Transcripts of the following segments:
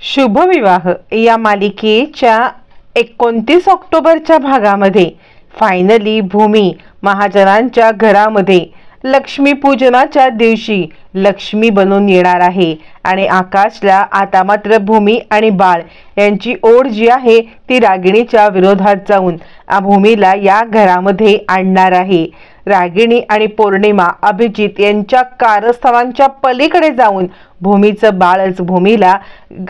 शुभविवाह या मालिकेच्या 29 ऑक्टोबरच्या भागामध्ये फायनली भूमी महाजनांच्या घरामध्ये लक्ष्मीपूजनाच्या दिवशी लक्ष्मी बनून येणार आहे आणि आकाशला आता मात्र भूमी आणि बाळ यांची ओढ जी आहे ती रागिणीच्या विरोधात जाऊन भूमीला या घरामध्ये आणणार आहे। रागिणी आणि पौर्णिमा अभिजित यांच्या कारस्थानांच्या पलीकडे जाऊन भूमीचं बाळच भूमीला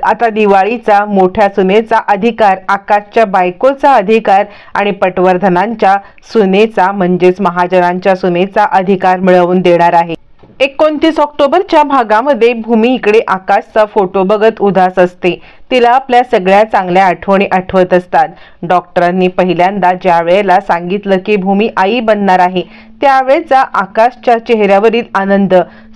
आता दिवाळीचा मोठ्या सुनेचा अधिकार, आकाशच्या बायकोचा अधिकार आणि पटवर्धनांच्या सुनेचा म्हणजेच महाजनांच्या सुनेचा अधिकार मिळवून देणार आहे। 29 ऑक्टोबरच्या भागामध्ये भूमी इकडे आकाशचा फोटो बघत उदास असते। तिला आपल्या सगळ्या चांगल्या आठवणी आठवत असतात। डॉक्टरांनी पहिल्यांदा ज्या वेळेला सांगितलं की भूमी आई बनणार आहे त्यावेळेचा आकाशच्या चेहऱ्यावरील आनंद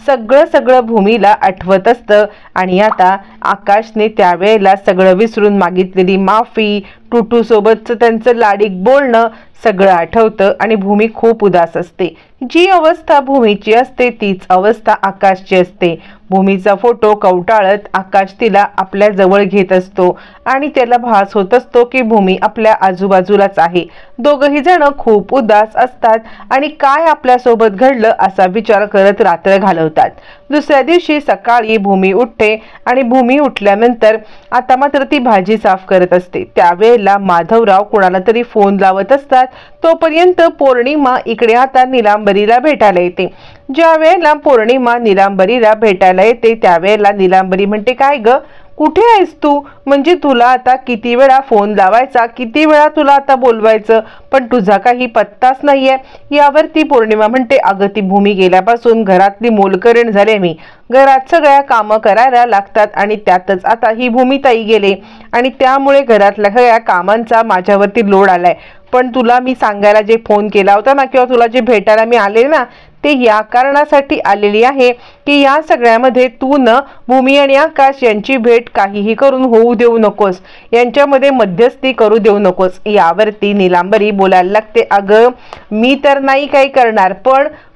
सगळं भूमीला आठवत असतं आणि आता आकाशने त्यावेळेला सगळं विसरून मागितलेली माफी, टुटू सोबतचं त्यांचं लाडीक बोलणं सगळं आठवतं आणि भूमी खूप उदास असते। जी अवस्था भूमीची असते तीच अवस्था आकाशची असते। भूमीचा फोटो कवटाळत आकाश तिला आपल्या जवळ घेत असतो आणि त्याला भास होत असतो की भूमी आपल्या आजूबाजूलाच आहे। दोघही जण खूप उदास असतात आणि काय आपल्या सोबत घडलं असा विचार करत रात्र घालवतात। दुसऱ्या दिवशी सकाळी भूमी उठते आणि भूमी उठल्यानंतर आता मात्र ती भाजी साफ करत असते। त्यावेळेला माधवराव कोणाला तरी फोन लावत असतात। तोपर्यंत पौर्णिमा इकडे आता नीलांबरीला भेटायला येते। ज्या वेळेला पौर्णिमा नीलांबरीला भेटायला येते त्यावेळेला नीलांबरी म्हणते, काय ग कुठे आहेस तू? म्हणजे तुला आता किती वेळा फोन लावायचा, किती वेळा तुला आता बोलवायचं, पण तुझा काही पत्ताच नाहीये। यावरती पौर्णिमा म्हणते, अगं ती भूमी गेल्यापासून घरातली मोलकरीण झाले मी, घरात सगळ्या कामं करायला लागतात आणि त्यातच आता ही भूमीताई गेले आणि त्यामुळे घरातल्या सगळ्या कामांचा माझ्यावरती लोड आलाय। पण तुला मी सांगायला जे फोन केला होता ना किंवा तुला जे भेटायला मी आले ना ते या कारणासाठी आलेली आहे की या सगळ्यामध्ये तू न भूमी आणि आकाश यांची भेट काहीही करून होऊ देऊ नकोस, यांच्यामध्ये मध्यस्थी करू देऊ नकोस। यावरती नीलांबरी बोलायला लागते, अगं मी तर नाही काही करणार,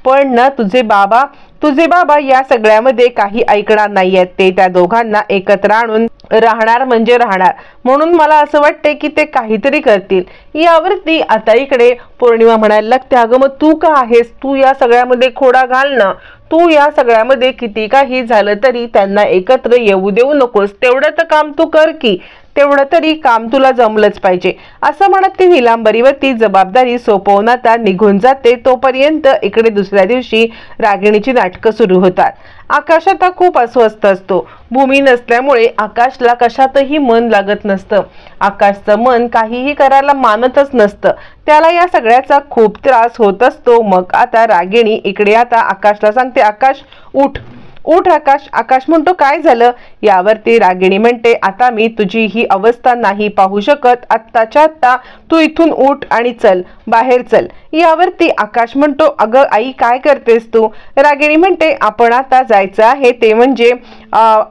पण ना तुझे बाबा या सगळ्यामध्ये काही ऐकणार नाहीयेत। ते त्या दोघांना एकत्र आणून राहणार म्हणजे राहणार, म्हणून मला असं वाटते की ते काहीतरी करतील। यावरती आता इकडे पौर्णिमा म्हणायला लागते, अगं मग तू का आहेस, तू या सगळ्यामध्ये खोडा घाल ना, तू या सगळ्यामध्ये किती काही झालं तरी त्यांना एकत्र येऊ देऊ नकोस, तेवढं तर काम तू कर की, तेवढं तरी काम तुला जमलंच पाहिजे। असं म्हणत ती नीलांबरीवरती जबाबदारी सोपवून आता निघून जाते। तोपर्यंत इकडे दुसऱ्या दिवशी रागिणीची नाटकं सुरू होतात। आकाश आता खूप अस्वस्थ असतो। भूमी नसल्यामुळे आकाशला कशातही मन लागत नसतं। आकाशचं मन काहीही करायला मानतच नसतं, त्याला या सगळ्याचा खूप त्रास होत असतो। मग आता रागिणी इकडे आता आकाशला सांगते, आकाश उठ उठ आकाश। आकाश म्हणतो, काय झालं? यावरती रागिणी म्हणते, आता मी तुझी ही अवस्था नाही पाहू शकत, आत्ताच्या आत्ता तू इथून उठ आणि चल, बाहेर चल। यावरती आकाश म्हणतो, अगं आई काय करतेस तू? रागिणी म्हणते, आपण आता जायचं आहे ते म्हणजे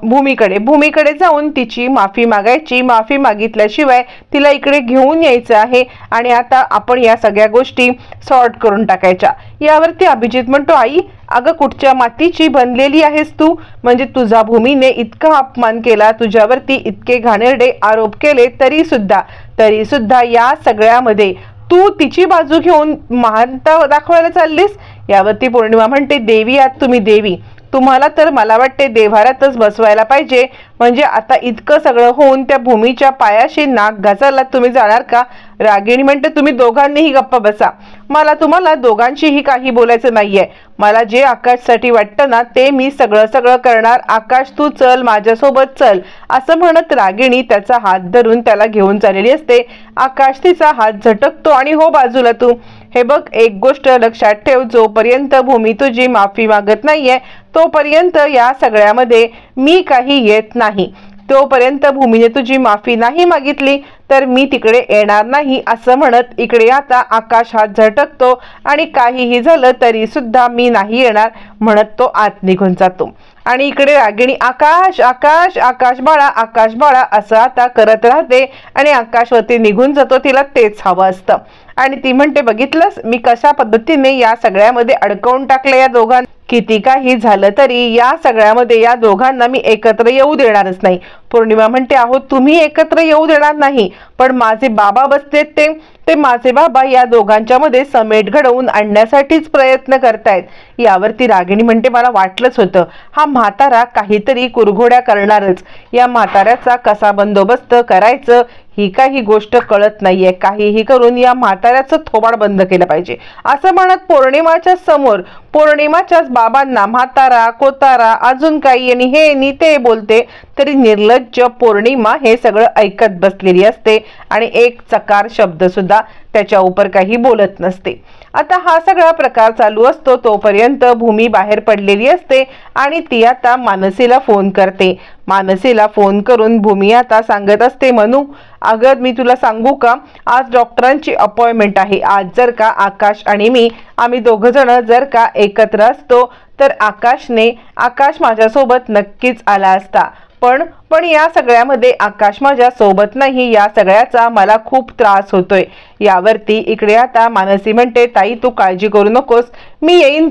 भूमीकडे जाऊन तिची माफी मागायची, माफी मागितल्याशिवाय तिला इकडे घेऊन यायचं आहे आणि आता आपण या सगळ्या गोष्टी सॉर्ट करून टाकायच्या। यावरती अभिजित म्हणतो, आई अगं कुठच्या मातीची बनलेली आहेस तू? म्हणजे तुझा भूमीने इतका अपमान केला, तुझ्यावरती इतके घाणेरडे आरोप केले तरी सुद्धा या सगळ्यामध्ये तू तिची बाजू घेऊन महानता दाखवायला चाललीस। यावरती पौर्णिमा म्हणते, देवी आहात तुम्ही देवी, तुम्हाला तर मला वाटते देव्हारातच बसवायला पाहिजे। म्हणजे आता इतकं सगळं होऊन त्या भूमीच्या पायाशी नाक घासायला तुम्ही जाणार का? रागिणी म्हणते, तुम्ही दोघांनीही गप्पा बसा, मला तुम्हाला दोघांशीही काही बोलायचं नाहीये। मला जे आकाशसाठी वाटतं ना ते मी सगळं करणार। आकाश तू चल, माझ्यासोबत चल। असं म्हणत रागिणी त्याचा हात धरून त्याला घेऊन चाललेली असते। आकाश तिचा हात झटकतो आणि हो बाजूला तू। हे बघ, एक गोष्ट लक्षात ठेव, जोपर्यंत भूमी तुझी माफी मागत नाहीये तोपर्यंत या सगळ्यामध्ये मी काही येत नाही। तोपर्यंत भूमीने तुझी माफी नाही मागितली तर मी तिकडे येणार नाही। असं म्हणत इकडे आता आकाश हात झटकतो आणि काहीही झालं तरी सुद्धा मी नाही येणार म्हणत तो आत निघून जातो। आणि इकडे रागिणी आकाश आकाश आकाश बाळा असं आता करत राहते आणि आकाशवरती निघून जातो। तिला तेच हवं असतं। आणि ती म्हणते बघितलंस मी कशा पद्धतीने या सगळ्यामध्ये अडकवून टाकलं या दोघांना, किती काही झालं तरी या सगळ्यामध्ये या दोघांना मी एकत्र येऊ देणारच नाही. पौर्णिमा म्हणते अहो तुम्ही एकत्र येऊ देणार नाही, पण माझे बाबा बसलेत ते माझे बाबा या दोघांच्या मध्ये समेट घडवून आणण्यासाठीच प्रयत्न करतायत. यावरती रागिणी म्हणते मला वाटलंच होतं, हा म्हातारा काहीतरी कुरघोड्या करणारच. या म्हाताऱ्याचा कसा बंदोबस्त करायचं ही काही गोष्ट कळत नाहीये. काहीही करून या म्हाताऱ्याचं थोबाड बंद केलं पाहिजे असं म्हणत पौर्णिमाच्या समोर पौर्णिमाच्याच बाबांना म्हातारा कोतारा अजून काही आणि हे आणि ते बोलते. तरी निर्लज्ज पौर्णिमा हे सगळं ऐकत बसलेली असते आणि एक चकार शब्द सुद्धा त्याच्या उपर काही बोलत नसते. आता हा सगळा प्रकार चालू असतो तोपर्यंत भूमी बाहेर पडलेली असते आणि ती आता मानसीला फोन करते. मानसीला फोन करून भूमी आता सांगत असते मनू अगं मी तुला सांगू का, आज डॉक्टरांची अपॉइंटमेंट आहे. आज जर का आकाश आणि मी आम्ही दोघं जण जर का एकत्र असतो तर आकाश माझ्यासोबत नक्कीच आला असता, पण या सगळ्यामध्ये आकाश माझ्या सोबत नाही. या सगळ्याचा मला खूप त्रास होतोय. यावरती इकडे आता मानसी म्हणते ताई तू काळजी करू नकोस, मी येईन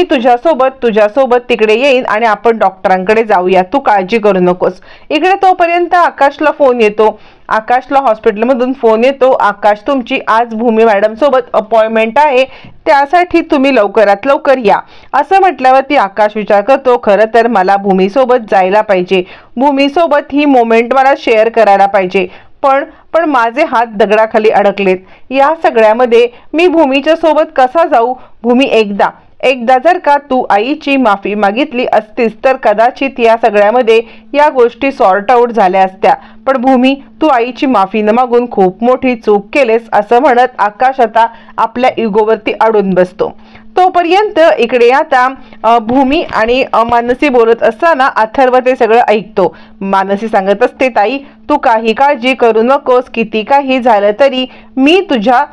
तुझ्यासोबत तिकडे येईन आणि आपण डॉक्टरांकडे जाऊया, तू काळजी करू नकोस. इकडे तोपर्यंत आकाशला फोन येतो. आकाशला हॉस्पिटलमधून फोन येतो, आकाश तुमची आज भूमी मॅडम सोबत अपॉइंटमेंट आहे, त्यासाठी तुम्ही लवकरात लवकर या. असं म्हटल्यावरती आकाश विचार करतो खरं तर मला भूमीसोबत जायला पाहिजे, भूमीसोबत ही मोमेंट मला शेअर करायला पाहिजे, पण माझे हात दगडाखाली अडकलेत. या सगळ्यामध्ये मी भूमीच्या सोबत कसा जाऊ. भूमी एकदा जर का तू आईची माफी मागितली असतीस तर कदाचित या सगळ्यामध्ये या गोष्टी सॉर्ट आउट झाल्या असत्या, पण भूमी तू आईची माफी न मागून खूप मोठी चूक केलेस असं म्हणत आकाश आता आपल्या इगोवरती अडून बसतो. तोपर्यंत इकडे आता भूमी आणि मानसी बोलत असताना अथर्व ते सगळं ऐकतो. मानसी सांगत असते ताई तू काही काळजी करू नकोस, किती काही झालं तरी मी तुझ्या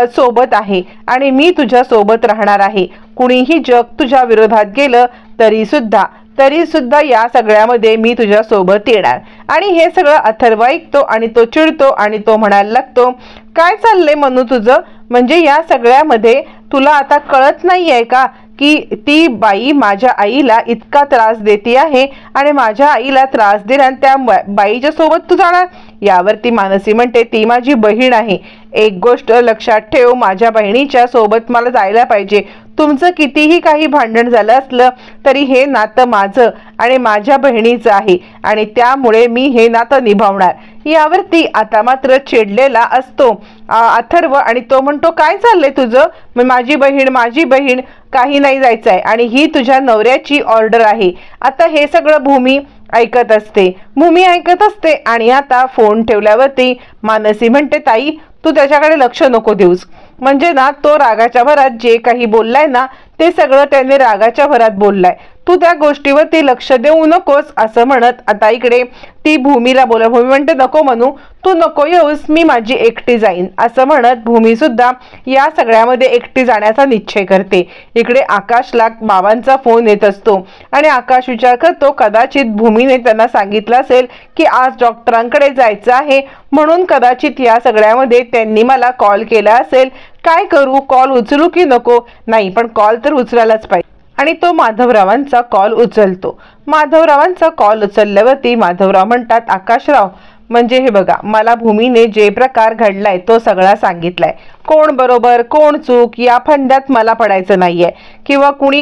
सोबत आहे आणि मी तुझ्या सोबत राहणार आहे. कुणीही जग तुझ्या विरोधात गेलं तरी सुद्धा या सगळ्यामध्ये मी तुझ्या सोबत येणार. आणि हे सगळं अथर्व ऐकतो आणि तो चिडतो आणि तो म्हणायला लागतो काय चाललंय म्हणू तुझं, म्हणजे या सगळ्यामध्ये तुला आता कळत नाहीये का की ती बाई माझ्या आईला इतका त्रास देते आहे आणि माझ्या आईला त्रास देणार त्या बाईच्या सोबत तू जाणार. यावरती मानसी म्हणते ती माझी बहीण आहे, एक गोष्ट लक्षात ठेव, माझ्या बहिणीच्या सोबत मला जायला पाहिजे. तुमचं कितीही काही भांडण झालं असलं तरी हे नातं माझं आणि माझ्या बहिणीचं आहे आणि त्यामुळे मी हे नातं निभावणार. यावरती आता मात्र चिडलेला असतो अथर्व आणि तो म्हणतो काय चाललंय तुझं, माझी बहीण काही नाही जायचं आहे आणि ही तुझ्या नवऱ्याची ऑर्डर आहे. आता हे सगळं भूमी ऐकत असते आणि आता फोन ठेवल्यावरती मानसी म्हणते ताई तू त्याच्याकडे लक्ष नको देऊस, म्हणजे ना तो रागाच्या भरात जे काही बोललाय ना ते सगळं त्याने रागाच्या भरात बोललाय, तू त्या गोष्टीवरती लक्ष देऊ नकोस असं म्हणत आता इकडे ती भूमी म्हणते नको म्हणू, तू नको येऊस, मी माझी एकटी जाईन असं म्हणत भूमी सुद्धा या सगळ्यामध्ये एकटी जाण्याचा निश्चय करते. इकडे आकाशला बाबांचा फोन येत असतो आणि आकाश विचार करतो कदाचित भूमीने त्यांना सांगितलं असेल की आज डॉक्टरांकडे जायचं आहे म्हणून कदाचित या सगळ्यामध्ये त्यांनी मला कॉल केला असेल. काय करू, कॉल उचलू की नको, नाही पण कॉल तर उचलायलाच पाहिजे. आणि तो माधवरावांचा कॉल उचलतो. माधवरावांचा कॉल उचलल्यावरती माधवराव म्हणतात आकाशराव म्हणजे हे बघा मला भूमीने जे प्रकार घडलाय तो सगळा सांगितलाय, कोण बरोबर कोण चूक या फंद्यात मला पडायचं नाहीये किंवा कुणी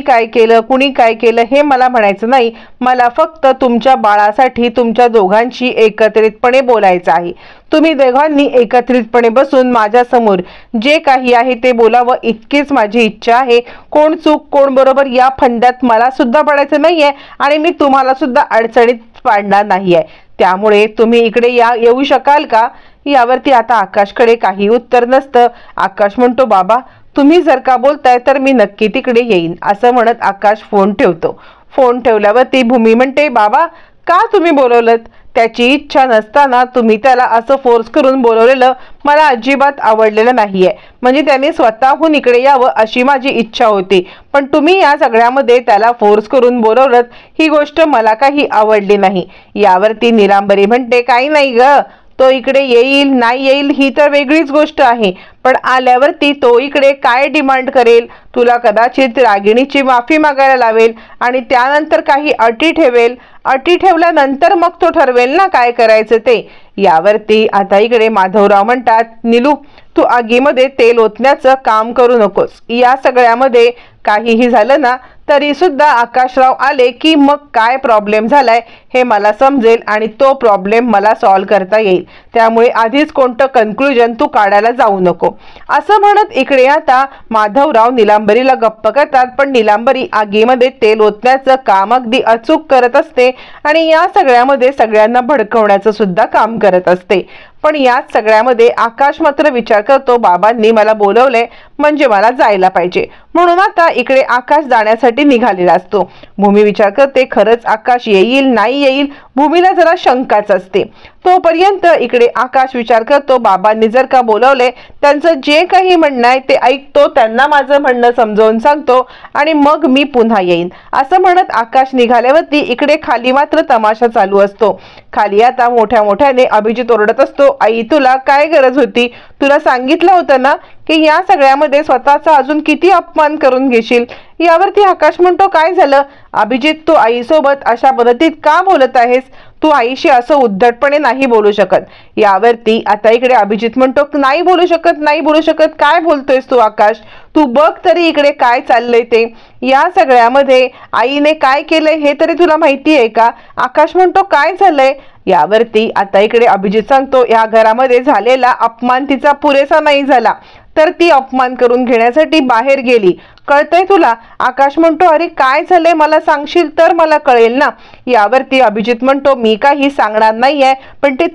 काय केलं हे मला म्हणायचं नाही. मला फक्त तुमच्या बाळासाठी तुमच्या दोघांशी एकत्रितपणे बोलायचं आहे. तुम्ही दोघांनी एकत्रितपणे बसून माझ्या समोर जे काही आहे ते बोलावं इतकीच माझी इच्छा आहे. कोण चूक कोण बरोबर या फंद्यात मला सुद्धा पडायचं नाहीये आणि मी तुम्हाला सुद्धा अडचणीत पाडणार नाहीये. त्यामुळे तुम्ही इकडे येऊ शकाल का. यावरती आता आकाशकडे काही उत्तर नसतं. आकाश म्हणतो बाबा तुम्ही जर का बोलताय तर मी नक्की तिकडे येईन असं म्हणत आकाश फोन ठेवतो. फोन ठेवल्यावरती भूमी म्हणते बाबा का तुम्ही बोलवलं, त्याची इच्छा नसताना तुम्ही त्याला असं फोर्स करून बोलवलेलं मला अजिबात आवडलेलं नाहीये. म्हणजे त्याने स्वतःहून इकडे यावं अशी माझी इच्छा होती, पण तुम्ही या सगळ्यामध्ये त्याला फोर्स करून बोलवलं ही गोष्ट मला काही आवडली नाही. यावरती निरांबरी म्हणते काही नाही ग, तो इकडे येईल नाही येईल ही तर वेगळीच गोष्ट आहे, पण आल्यावरती तो इकडे काय डिमांड करेल, तुला कदाचित रागिणीची माफी मागायला लावेल आणि त्यानंतर काही अटी ठेवेल. अटी ठेवल्यानंतर मग तो ठरवेल ना काय करायचं ते. यावरती आता इकडे माधवराव म्हणतात, नीलू तू आगीमध्ये तेल ओतण्याचं काम करू नकोस. या सगळ्यामध्ये काहीही झालं ना तरी सुद्धा आकाशराव आले की मग काय प्रॉब्लेम झालाय हे मला समजेल आणि तो प्रॉब्लेम मला सॉल्व्ह करता येईल. त्यामुळे आधीच कोणतं कन्क्लुजन तू काढायला जाऊ नको. असं म्हणत इकडे आता माधवराव निलांबरीला गप्प करतात. पण निलांबरी आगीमध्ये तेल ओतण्याचं काम अगदी अचूक करत असते आणि या सगळ्यामध्ये सगळ्यांना भडकवण्याचं सुद्धा काम करत असते. पण याच सगळ्यामध्ये आकाश मात्र विचार करतो, बाबांनी मला बोलवले म्हणजे मला जायला पाहिजे. म्हणून आता इकडे आकाश जाण्यासाठी निघालेला असतो. भूमी विचार करते, खरंच आकाश येईल नाही येईल, भूमीला जरा शंकाच असते. तोपर्यंत इकडे आकाश विचार करतो, बाबांनी जर का बोलवले त्यांचं जे काही म्हणणं आहे ते ऐकतो, त्यांना माझं म्हणणं समजावून सांगतो आणि मग मी पुन्हा येईन. असं म्हणत आकाश निघाल्यावरती इकडे खाली मात्र तमाशा चालू असतो. खाली आता मोठ्या मोठ्याने अभिजित ओरडत असतो, आई तुला काय गरज होती, तुला सांगितलं होतं ना की या सगळ्यामध्ये स्वतःचा अजून किती अपमान करून घेशील. यावरती आकाश म्हणतो, काय झालं अभिजित, तू आईसोबत अशा पद्धतीत का बोलत आहेस, तू आईशी असं उद्धटपणे नाही बोलू शकत. यावरती आता इकडे अभिजित म्हणतो, नाही बोलू शकत नाही बोलू शकत, काय बोलतोयस तू आकाश, तू बघ तरी इकडे काय चाललंय ते. या सगळ्यामध्ये आईने काय केलंय हे तरी तुला माहिती आहे का. आकाश म्हणतो, काय झालंय. यावरती आता इकडे अभिजित सांगतो, या घरामध्ये झालेला अपमान तिचा पुरेसा नाही झाला तर ती अपमान करून घेण्यासाठी बाहेर गेली, कळतंय तुला. आकाश म्हणतो, अरे काय झालंय मला सांगशील तर मला कळेल ना. यावरती अभिजित म्हणतो, मी काही सांगणार नाहीये, पण ते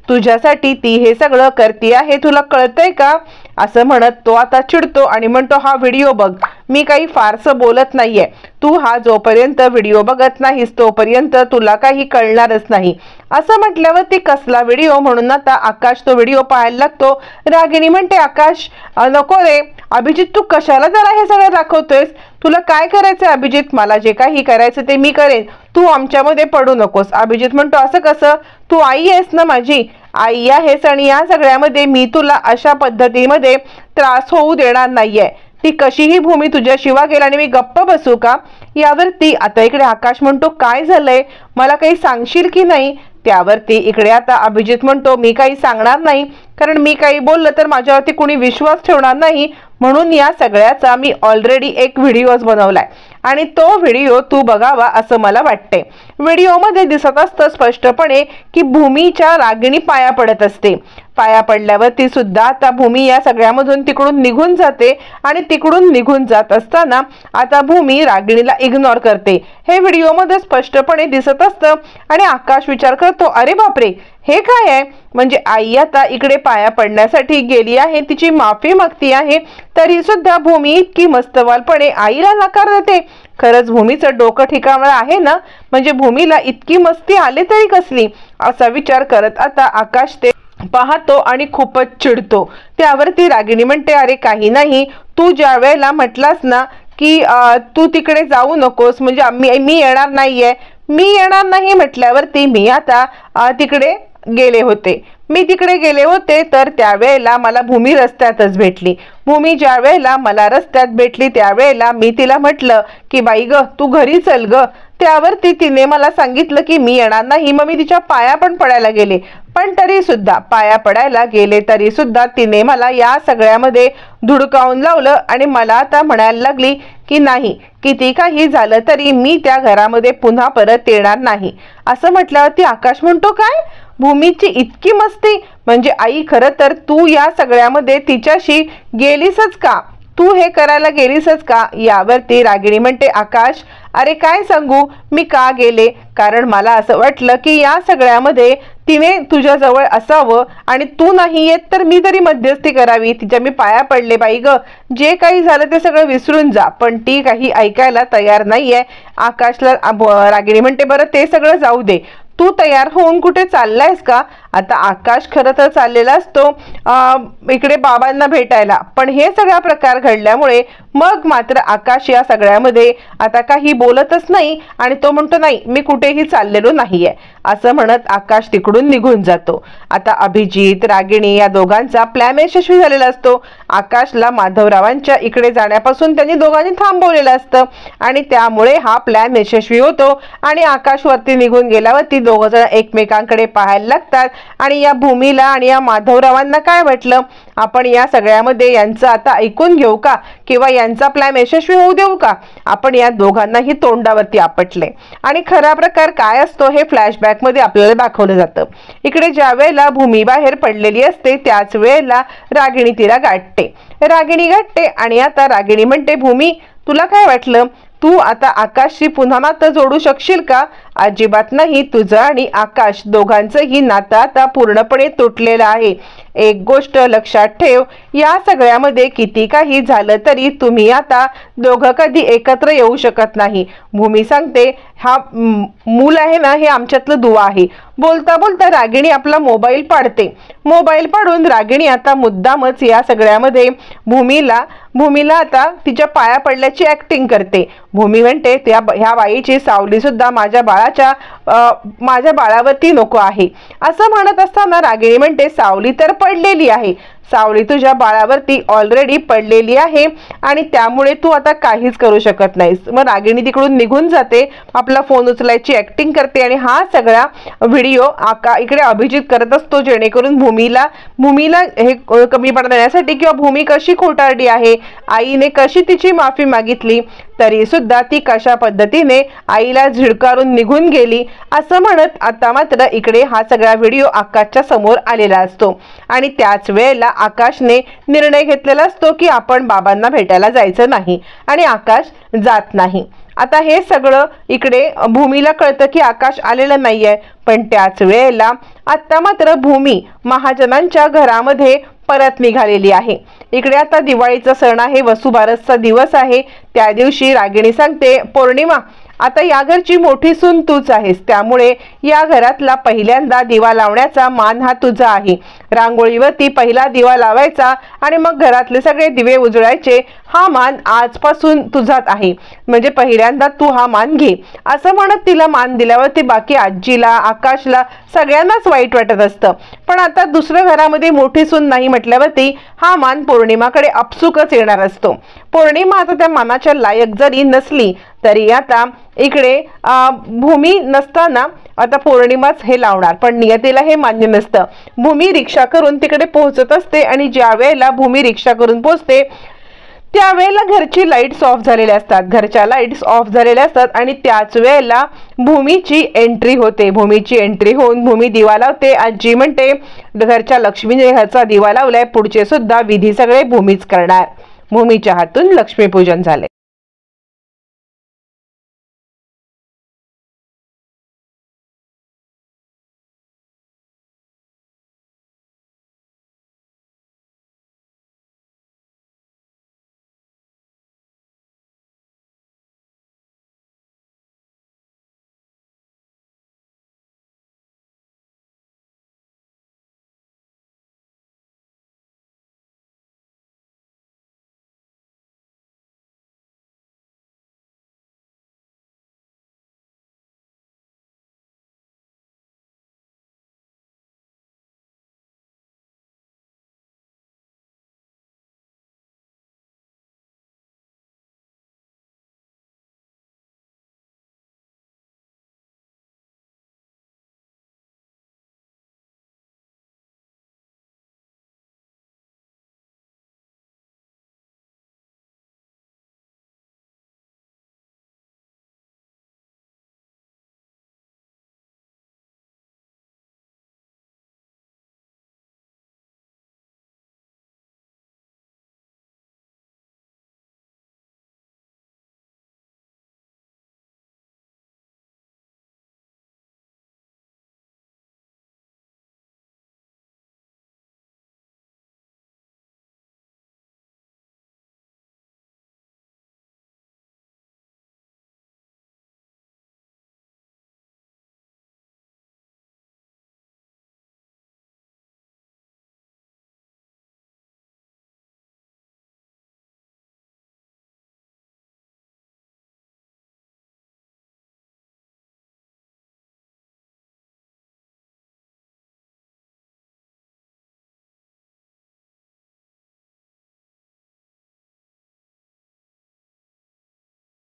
तुझ्यासाठी ती हे सगळं करते आहे, तुला कळतंय का. असं म्हणत तो आता चिडतो आणि म्हणतो, हा व्हिडिओ बघ, मी काही फारसं बोलत नाहीये, तू हा जोपर्यंत व्हिडिओ बघत नाहीस तोपर्यंत तुला काही कळणारच नाही. असं म्हटल्यावर ती कसला व्हिडिओ, म्हणून आता आकाश तो व्हिडिओ पाहायला लागतो. रागिणी म्हणते, आकाश नको रे, अभिजित तू कशाला जरा हे सगळं दाखवतोयस, तुला काय करायचंय अभिजित, मला जे काही करायचं ते मी करेन, तू आमच्यामध्ये पडू नकोस. अभिजित म्हणतो, असं कसं, तू आई आहेस ना माझी, आई आहेस आणि या सगळ्यामध्ये मी तुला अशा पद्धतीमध्ये त्रास होऊ देणार नाहीये. ती कशीही भूमी तुझ्याशी वागेल आणि मी गप्प बसू का. यावरती आता इकडे आकाश म्हणतो, काय झालंय मला काही सांगशील की नाही. त्यावरती इकडे आता अभिजित म्हणतो, मी काही सांगणार नाही, कारण मी काही बोललं तर माझ्यावरती कुणी विश्वास ठेवणार नाही, म्हणून या सगळ्याचा मी ऑलरेडी एक व्हिडिओज बनवलाय आणि तो व्हिडिओ तू बघावा असं मला वाटते. व्हिडिओमध्ये दिसत असतं स्पष्टपणे की भूमीच्या रागिणी पाया पडत असते. पाया पडल्यावरती सुद्धा आता भूमी या सगळ्यामधून तिकडून निघून जाते आणि तिकडून निघून जात असताना आता भूमी रागिणीला इग्नोर करते. हे व्हिडिओमध्ये स्पष्टपणे दिसत असतं आणि आकाश विचार करतो, अरे बापरे हे काय आहे, म्हणजे आई आता इकडे पाया पडण्यासाठी गेली आहे, तिची माफी मागती आहे, तरी सुद्धा भूमी इतकी मस्तवालपणे आईला नकार देते. खरंच भूमीचं डोकं ठिकाणं आहे ना, म्हणजे भूमीला इतकी मस्ती आले तरी कसली, असा विचार करत आता आकाश ते पाहतो आणि खूपच चिडतो. त्यावरती रागिणी म्हणते, अरे काही नाही, तू ज्या वेळेला म्हटलास ना की तू तिकडे जाऊ नकोस, म्हणजे मी येणार नाहीये, मी येणार नाही म्हटल्यावरती मी आता तिकडे गेले होते तर त्यावेळेला मला भूमी रस्त्यातच भेटली. भूमी ज्या वेळेला मला रस्त्यात भेटली त्यावेळेला मी तिला म्हटलं की बाई ग तू घरी चल ग. त्यावरती तिने मला सांगितलं की मी येणार नाही. मग मी तिच्या पाया पण पडायला गेले, पण तरी सुद्धा पाया पडायला गेले तरी सुद्धा तिने मला या सगळ्यामध्ये धुडकावून लावलं आणि मला आता म्हणायला लागली की नाही, किती काही झालं तरी मी त्या घरामध्ये पुन्हा परत येणार नाही. असं म्हटल्यावरती आकाश म्हणतो, काय भूमीची इतकी मस्ती, म्हणजे आई खरं तर तू या सगळ्यामध्ये तिच्याशी गेलीसच का, तू हे करायला गेलीसच का. यावरती रागिणी म्हणते, आकाश अरे काय सांगू मी का गेले, कारण मला असं वाटलं की या सगळ्यामध्ये तिने तुझ्याजवळ असावं आणि तू नाही येत तर मी तरी मध्यस्थी करावी. तिच्या मी पाया पडले, बाई ग जे काही झालं ते सगळं विसरून जा, पण ती काही ऐकायला तयार नाहीये. आकाशला रागिणी म्हणते, बरं ते सगळं जाऊ दे, तू तयार होऊन कुठे चाललायस का? आता आकाश खरं तर चाललेला असतो इकडे बाबांना भेटायला, पण हे सगळा प्रकार घडल्यामुळे मग मात्र आकाश या सगळ्यामध्ये आता काही बोलतच नाही आणि तो म्हणतो नाही मी कुठेही चाललेलो नाहीये असं म्हणत आकाश तिकडून निघून जातो. आता अभिजित रागिणी या दोघांचा प्लॅन यशस्वी झालेला असतो. आकाशला माधवरावांच्या इकडे जाण्यापासून त्यांनी दोघांनी थांबवलेलं असतं आणि त्यामुळे हा प्लॅन यशस्वी होतो आणि आकाश वरती निघून गेल्यावरती दोघ जण एकमेकांकडे पाहायला लागतात आणि या भूमीला आणि या माधवरावांना काय वाटलं, आपण या सगळ्यामध्ये यांचं आता ऐकून घेऊ का किंवा यांचा प्लॅन यशस्वी होऊ देऊ का? आपण या दोघांनाही तोंडावरती आपटले आणि खरा प्रकार काय असतो हे फ्लॅशबॅक मध्ये आपल्याला दाखवलं जातं. इकडे ज्या वेळेला भूमी बाहेर पडलेली असते त्याच वेळेला रागिणी तिला गाठते आणि आता रागिणी म्हणते भूमी तुला काय वाटलं, तू आता आकाशशी पुन्हा नातं जोडू शकशील का? अजिबात नाही, तुझं आणि आकाश दोघांचंही नातं आता पूर्णपणे तुटलेलं आहे. एक गोष्ट लक्षात ठेव, या सगळ्यामध्ये किती काही झालं तरी तुम्ही आता दोघं कधी एकत्र येऊ शकत नाही. भूमी सांगते हा मूल आहे ना हे आमच्यातलं दुवा आहे. बोलता बोलता रागिणी आपला मोबाईल पाडून रागिणी आता मुद्दामच या सगळ्यामध्ये भूमीला आता तिच्या पाया पडल्याची ऍक्टिंग करते. भूमी म्हणते ह्या बाईची सावली सुद्धा माझ्या बाळावरती नको आहे असं म्हणत असताना रागिणी म्हणते सावली तर पडलेली आहे, सावली तुझ्या बाळावरती ऑलरेडी पडलेली आहे आणि त्यामुळे तू आता काहीच करू शकत नाहीस. मग रागिणी तिकडून निघून जाते, आपला फोन उचलायची ऍक्टिंग करते आणि हा सगळा व्हिडिओ इकडे अभिजित करत असतो जेणेकरून भूमीला हे कमी पडा देण्यासाठी किंवा भूमी कशी खोटारडी आहे, आईने कशी तिची माफी मागितली तरी सुद्धा ती कशा पद्धतीने आईला झिडकारून निघून गेली असं म्हणत आता मात्र इकडे हा सगळा व्हिडिओ आकाशच्या समोर आलेला असतो आणि त्याच वेळेला आकाशने निर्णय घेतलेला असतो की आपण बाबांना भेटायला जायचं नाही आणि आकाश जात नाही. आता हे सगळं इकडे भूमीला कळतं की आकाश आलेलं नाहीये, पण त्याच वेळेला आता मात्र भूमी महाजनांच्या घरामध्ये परत निघालेली आहे. इकडे आता दिवाळीचा सण आहे, वसुबारसचा दिवस आहे. त्या दिवशी रागिणी सांगते पौर्णिमा आता या घरची मोठी सून तूच आहेस, त्यामुळे या घरातला पहिल्यांदा दिवा लावण्याचा मान हा तुझा आहे. रांगोळीवरती पहिला दिवा लावायचा आणि मग घरातले सगळे दिवे उजळायचे, हा मान आजपासून तुझाच आहे, म्हणजे पहिल्यांदा तू हा मान घे असं म्हणत तिला मान दिल्यावरती बाकी आजीला आकाशला सगळ्यांनाच वाईट वाटत असतं. पण आता दुसऱ्या घरामध्ये मोठी सून नाही म्हटल्यावरती हा मान पौर्णिमाकडे आपसुकच येणार असतो. पौर्णिमा आता त्या मानाच्या लायक जरी नसली तरी आता इकडे भूमी नसताना आता पौर्णिमाच हे लावणार, पण नियतीला हे मान्य नसतं. भूमी रिक्षा करून तिकडे पोहोचत असते आणि ज्या वेळेला भूमी रिक्षा करून पोहोचते त्यावेळेला घरची लाईट्स ऑफ झालेल्या असतात आणि त्याच वेळेला भूमीची एंट्री होऊन भूमी दिवा लावते. आजी म्हणते घरच्या लक्ष्मीने घरचा दिवा लावलाय, पुढचे सुद्धा विधी सगळे भूमीच करणार. भूमीच्या हातून लक्ष्मीपूजन झाले.